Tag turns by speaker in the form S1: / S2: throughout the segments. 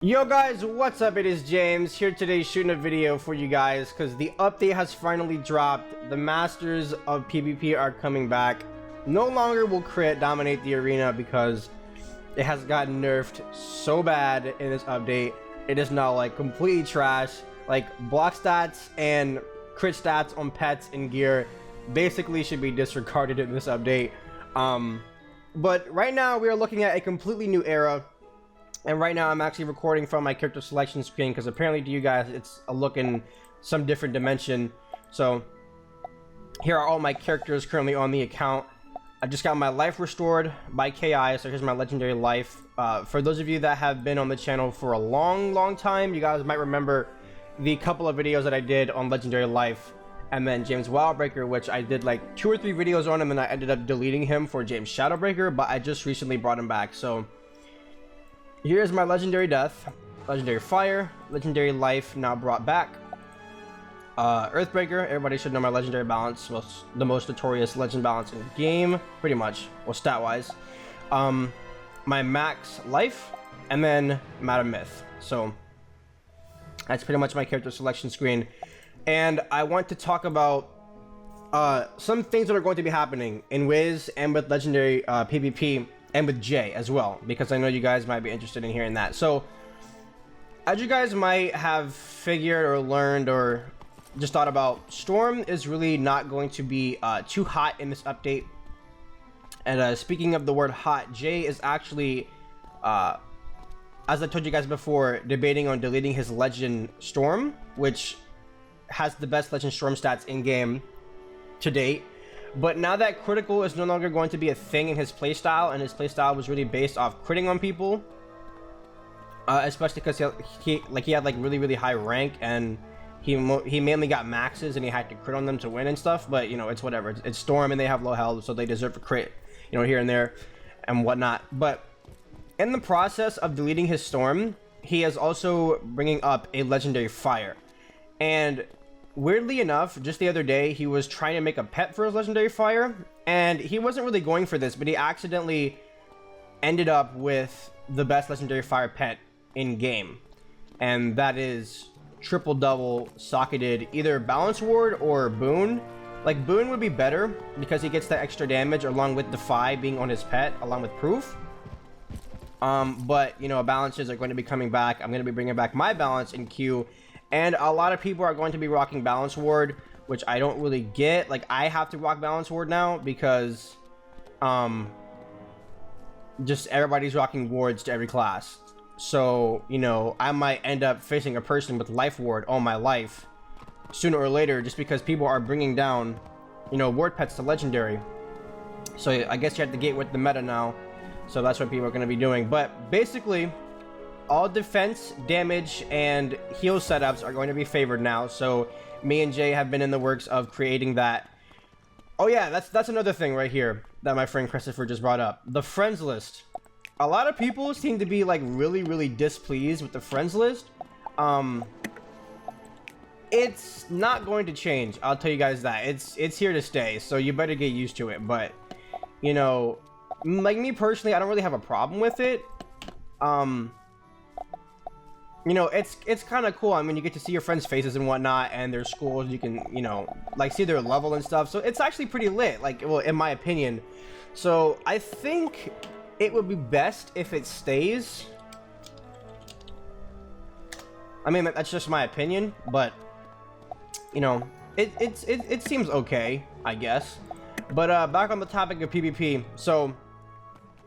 S1: Yo guys, what's up? It is James here today shooting a video for you guys because the update has finally dropped. The masters of PvP are coming back. No longer will crit dominate the arena because it has gotten nerfed so bad in this update. It is now like completely trash. Like block stats and crit stats on pets and gear basically should be disregarded in this update. But right now we are looking at a completely new era. And right now I'm actually recording from my character selection screen because apparently to you guys it's a look in some different dimension. So here are all my characters currently on the account. I just got my life restored by KI, so here's my legendary life. For those of you that have been on the channel for a long time, you guys might remember the couple of videos that I did on legendary life, and then James Wildbreaker, which I did like 2 or 3 videos on, and then I ended up deleting him for James Shadowbreaker, but I just recently brought him back. So here's my legendary death, legendary fire, legendary life now brought back. Earthbreaker, everybody should know my legendary balance, the most notorious legend balance in the game, pretty much, well stat wise. My max life, and then Madam Myth. So that's pretty much my character selection screen. And I want to talk about some things that are going to be happening in Wiz and with legendary PvP. And with J as well, because I know you guys might be interested in hearing that. So as you guys might have figured or learned or just thought about, Storm is really not going to be too hot in this update. And speaking of the word hot, J is actually as I told you guys before, debating on deleting his legend Storm, which has the best legend Storm stats in game to date. But now that critical is no longer going to be a thing in his playstyle, and his playstyle was really based off critting on people, especially because he had like really high rank, and he mainly got maxes and he had to crit on them to win and stuff. But you know, it's whatever. It's Storm and they have low health, so they deserve a crit, you know, here and there and whatnot. But in the process of deleting his Storm, he is also bringing up a legendary fire. And weirdly enough, just the other day, he was trying to make a pet for his legendary fire, and he wasn't really going for this, but he accidentally ended up with the best legendary fire pet in game, and that is triple double socketed either balance ward or boon. Like boon would be better because he gets that extra damage along with defy being on his pet along with proof. But you know, balances are going to be coming back. I'm going to be bringing back my balance in queue. And a lot of people are going to be rocking balance ward, which I don't really get. Like I have to rock balance ward now because just everybody's rocking wards to every class. So, you know, I might end up facing a person with life ward on my life sooner or later just because people are bringing down, you know, ward pets to legendary. So I guess you have to get with the meta now. So that's what people are going to be doing. But basically, all defense, damage, and heal setups are going to be favored now. So me and Jay have been in the works of creating that. Oh yeah, that's another thing right here that my friend Christopher just brought up. The friends list. A lot of people seem to be like really displeased with the friends list. It's not going to change. I'll tell you guys that. It's here to stay. So you better get used to it. But you know, like me personally, I don't really have a problem with it. You know, it's kind of cool. I mean, you get to see your friends' faces and whatnot, and their schools. You can, you know, like see their level and stuff. So it's actually pretty lit, like, well, in my opinion. So I think it would be best if it stays. I mean, that's just my opinion, but you know, it seems okay, I guess. But back on the topic of PvP, so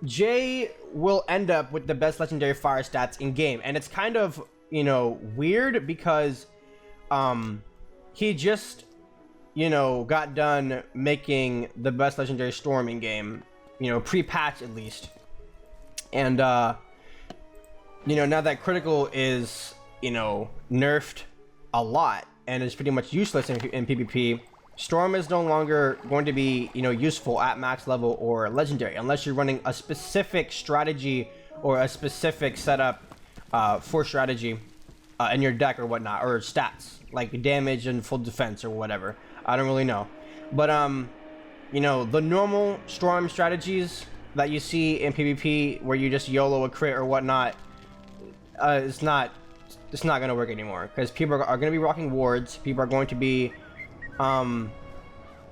S1: Jay will end up with the best legendary fire stats in game, and it's kind of, you know, weird because he just, you know, got done making the best legendary Storm in game, you know, pre-patch at least. And you know, now that critical is, you know, nerfed a lot and is pretty much useless in PvP, Storm is no longer going to be, you know, useful at max level or legendary unless you're running a specific strategy or a specific setup for strategy in your deck or whatnot, or stats like damage and full defense or whatever. I don't really know, but you know, the normal Storm strategies that you see in PvP where you just YOLO a crit or whatnot, it's not gonna work anymore, because people are gonna be rocking wards. People are going to be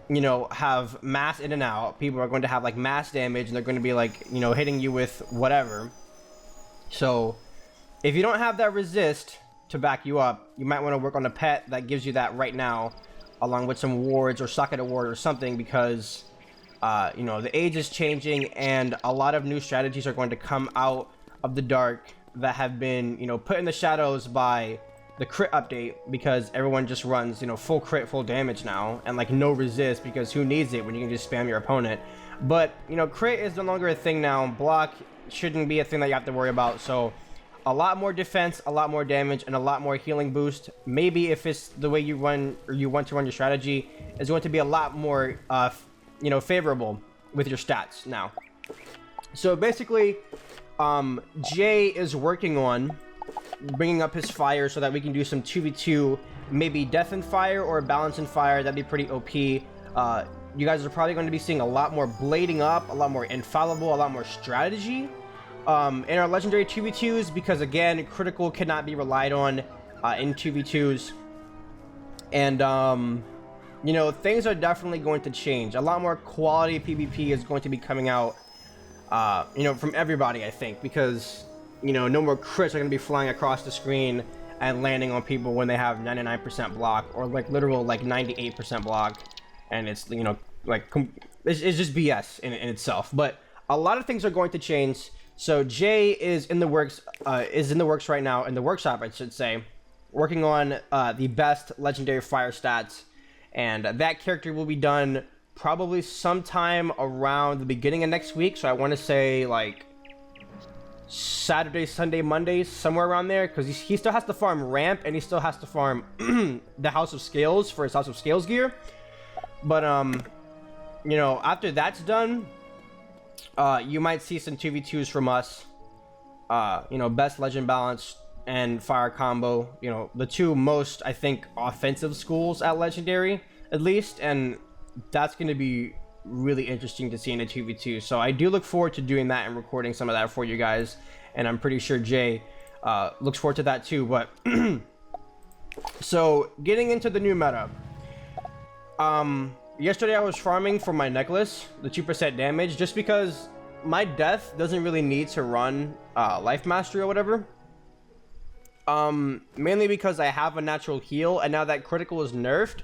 S1: you know, have mass in and out. People are going to have like mass damage, and they're going to be like, you know, hitting you with whatever. So if you don't have that resist to back you up, you might want to work on a pet that gives you that right now, along with some wards or socket award or something, because you know, the age is changing, and a lot of new strategies are going to come out of the dark that have been, you know, put in the shadows by the crit update, because everyone just runs, you know, full crit, full damage now, and like no resist, because who needs it when you can just spam your opponent. But you know, crit is no longer a thing now. Block shouldn't be a thing that you have to worry about. So a lot more defense, a lot more damage, and a lot more healing boost. Maybe if it's the way you run, or you want to run your strategy, is going to be a lot more you know, favorable with your stats now. So basically Jay is working on bringing up his fire so that we can do some 2v2, maybe death and fire or balance and fire. That'd be pretty OP. You guys are probably going to be seeing a lot more blading up, a lot more infallible, a lot more strategy in our legendary 2v2s, because again, critical cannot be relied on in 2v2s. And you know, things are definitely going to change. A lot more quality PvP is going to be coming out, you know, from everybody, I think, because you know, no more crits are going to be flying across the screen and landing on people when they have 99% block, or like literal like 98% block, and it's, you know, like it's just BS in itself. But a lot of things are going to change. So Jay is in the works right now, in the workshop I should say, working on the best legendary fire stats, and that character will be done probably sometime around the beginning of next week. So I want to say like Saturday, Sunday, Monday, somewhere around there, because he still has to farm ramp, and he still has to farm the House of Scales for his House of Scales gear. But you know, after that's done, you might see some 2v2s from us. You know, best legend balance and fire combo, you know, the two most, I think, offensive schools at legendary, at least, and that's going to be really interesting to see in a 2v2. So I do look forward to doing that and recording some of that for you guys, and I'm pretty sure Jay looks forward to that too. But so getting into the new meta, yesterday I was farming for my necklace, the 2% damage, just because my death doesn't really need to run life mastery or whatever, mainly because I have a natural heal, and now that critical is nerfed,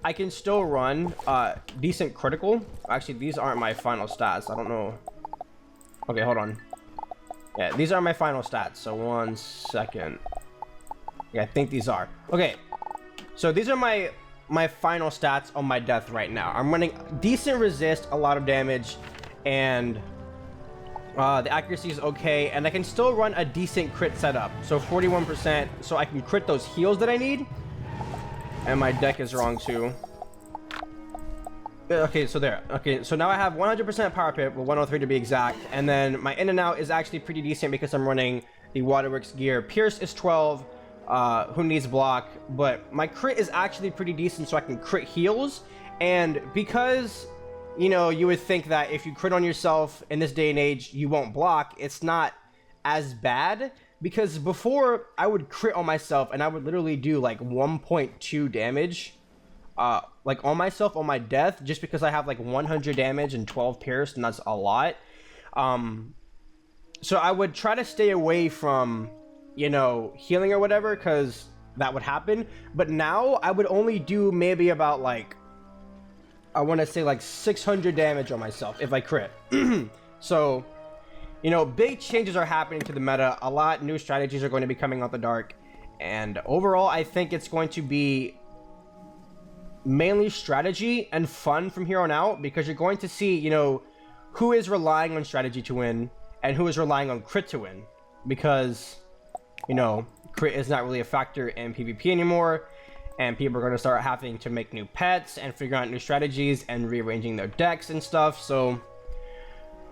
S1: I can still run decent critical. Actually, these aren't my final stats. I don't know. Okay, hold on. Yeah, these are my final stats. So 1 second. Yeah, I think these are. Okay, so these are my final stats on my death right now. I'm running decent resist, a lot of damage, and the accuracy is okay, and I can still run a decent crit setup. So 41%, so I can crit those heals that I need. And my deck is wrong too. Okay, so there. Okay, so now I have 100% power pip, well 103 to be exact, and then my in and out is actually pretty decent because I'm running the Waterworks gear. Pierce is 12, who needs block, but my crit is actually pretty decent, so I can crit heals. And because, you know, you would think that if you crit on yourself in this day and age, you won't block, it's not as bad. Because before, I would crit on myself, and I would literally do like 1.2 damage, like on myself, on my death, just because I have like 100 damage and 12 pierce, and that's a lot. So I would try to stay away from, you know, healing or whatever, because that would happen. But now, I would only do maybe about like, I want to say like 600 damage on myself if I crit. So, you know, big changes are happening to the meta. A lot new strategies are going to be coming out the dark. And overall, I think it's going to be mainly strategy and fun from here on out, because you're going to see, you know, who is relying on strategy to win and who is relying on crit to win. Because, you know, crit is not really a factor in PvP anymore. And people are going to start having to make new pets and figure out new strategies and rearranging their decks and stuff. So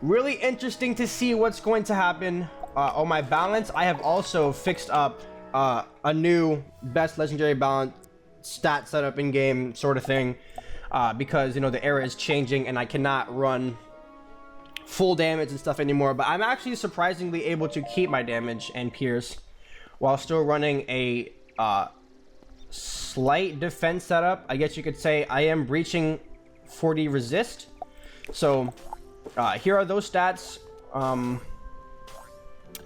S1: really interesting to see what's going to happen. On my balance, I have also fixed up a new best legendary balance stat setup in game sort of thing, because, you know, the era is changing and I cannot run full damage and stuff anymore. But I'm actually surprisingly able to keep my damage and pierce while still running a slight defense setup. I guess you could say I am breaching 40 resist. So here are those stats.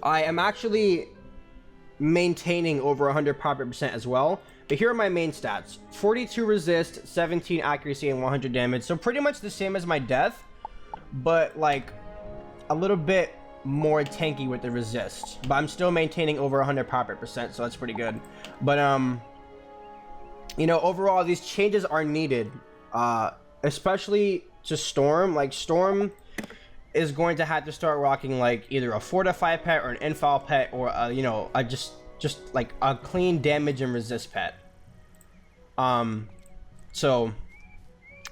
S1: I am actually maintaining over 100 proper percent as well. But here are my main stats: 42 resist, 17 accuracy, and 100 damage. So pretty much the same as my death, but like a little bit more tanky with the resist. But I'm still maintaining over 100 proper percent, so that's pretty good. But you know, overall these changes are needed, especially to Storm. Like Storm is going to have to start rocking like either a fortify pet or an infile pet, or you know, just like a clean damage and resist pet. So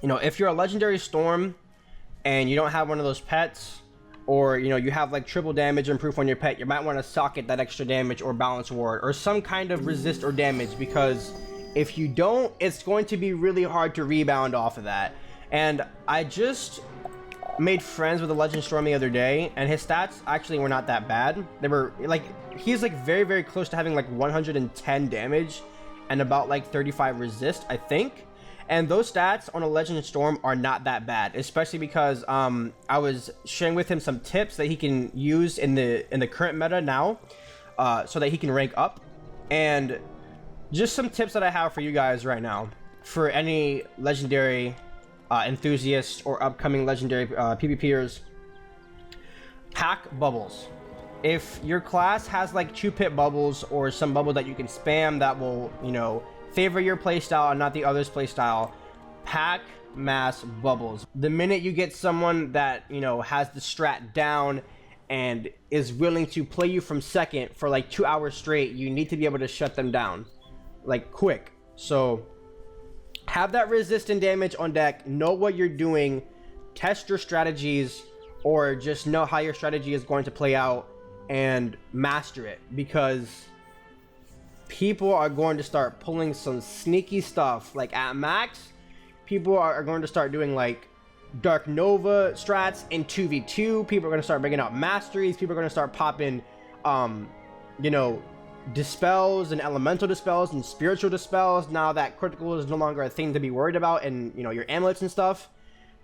S1: you know, if you're a legendary Storm and you don't have one of those pets, or you know, you have like triple damage and proof on your pet, you might want to socket that extra damage or balance ward or some kind of resist or damage, because if you don't, it's going to be really hard to rebound off of that. And I just made friends with a Legend Storm the other day, and his stats actually were not that bad. They were like, he's like very close to having like 110 damage and about like 35 resist, I think. And those stats on a Legend Storm are not that bad, especially because I was sharing with him some tips that he can use in the current meta now, so that he can rank up. And just some tips that I have for you guys right now, for any legendary enthusiasts or upcoming legendary PvPers. Pack bubbles. If your class has like 2 pit bubbles or some bubble that you can spam that will, you know, favor your playstyle and not the other's playstyle, pack mass bubbles. The minute you get someone that, you know, has the strat down and is willing to play you from second for like 2 hours straight, you need to be able to shut them down like quick. So have that resist and damage on deck, know what you're doing, test your strategies, or just know how your strategy is going to play out and master it, because people are going to start pulling some sneaky stuff. Like at max, people are going to start doing like Dark Nova strats in 2v2. People are going to start bringing out masteries. People are going to start popping you know, dispels and elemental dispels and spiritual dispels now that critical is no longer a thing to be worried about, and you know, your amulets and stuff.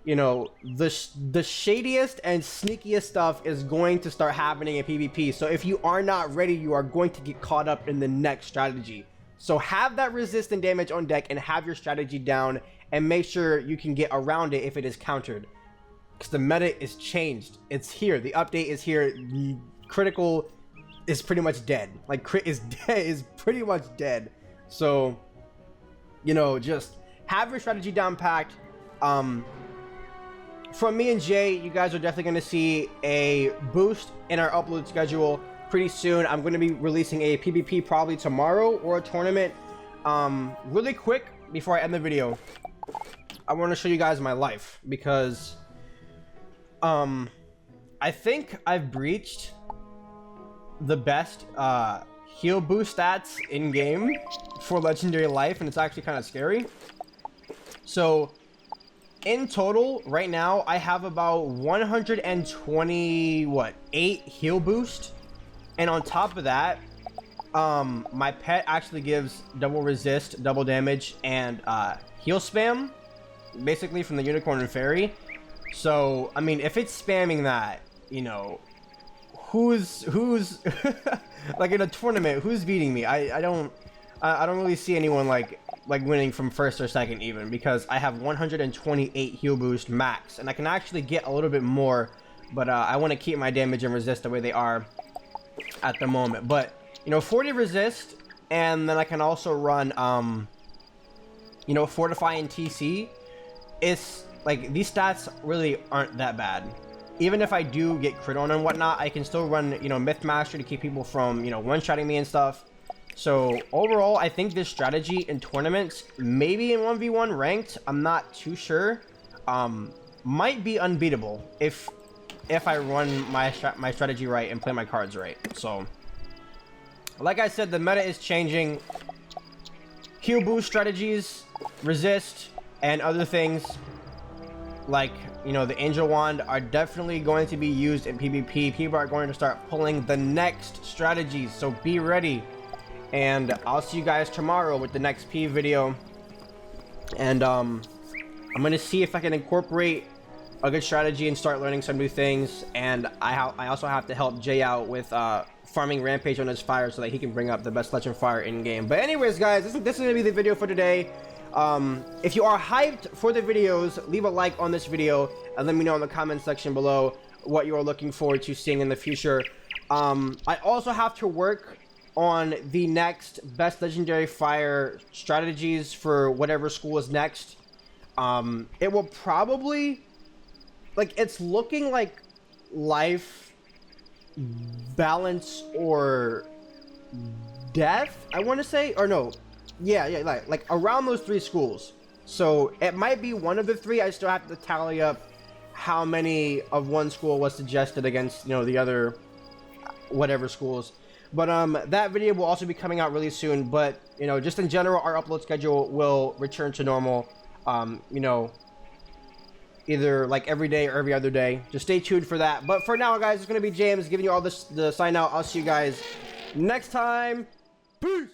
S1: You know, the shadiest and sneakiest stuff is going to start happening in PvP. So if you are not ready, you are going to get caught up in the next strategy. So have that resist and damage on deck and have your strategy down, and make sure you can get around it if it is countered, because the meta is changed. It's here. The update is here. The critical is pretty much dead. Like crit is dead, is pretty much dead. So, you know, just have your strategy down packed. From me and Jay, you guys are definitely going to see a boost in our upload schedule pretty soon. I'm going to be releasing a PvP probably tomorrow, or a tournament. Really quick before I end the video, I want to show you guys my life, because I think I've breached the best heal boost stats in game for legendary life, and it's actually kind of scary. So in total right now I have about 128 heal boost, and on top of that, my pet actually gives double resist, double damage, and heal spam, basically from the unicorn and fairy. So I mean, if it's spamming that, you know, who's like in a tournament, who's beating me? I don't really see anyone like winning from first or second even, because I have 128 heal boost max, and I can actually get a little bit more, but I want to keep my damage and resist the way they are at the moment. But you know, 40 resist, and then I can also run you know, fortify and TC. It's like, these stats really aren't that bad. Even if I do get crit on and whatnot, I can still run, you know, Myth Mastery to keep people from, you know, one-shotting me and stuff. So overall, I think this strategy in tournaments, maybe in 1v1 ranked, I'm not too sure, might be unbeatable if I run my strategy right and play my cards right. So like I said, the meta is changing. Heal boost strategies, resist, and other things like, you know, the Angel Wand are definitely going to be used in PvP. People are going to start pulling the next strategies, so be ready. and I'll see you guys tomorrow with the next P video. And I'm gonna see if I can incorporate a good strategy and start learning some new things. And I also have to help Jay out with farming Rampage on his fire so that he can bring up the best legend fire in game. But anyways, guys, this is gonna be the video for today. If you are hyped for the videos, leave a like on this video and let me know in the comment section below what you are looking forward to seeing in the future. I also have to work on the next best legendary fire strategies for whatever school is next. It will probably, like, it's looking like life, balance, or death, I want to say, or no, yeah, like around those 3 schools. So it might be one of the 3. I still have to tally up how many of one school was suggested against, you know, the other whatever schools. But that video will also be coming out really soon. But, you know, just in general, our upload schedule will return to normal, you know, either like every day or every other day. Just stay tuned for that. But for now, guys, it's gonna be James giving you all this, the sign out. I'll see you guys next time. Peace.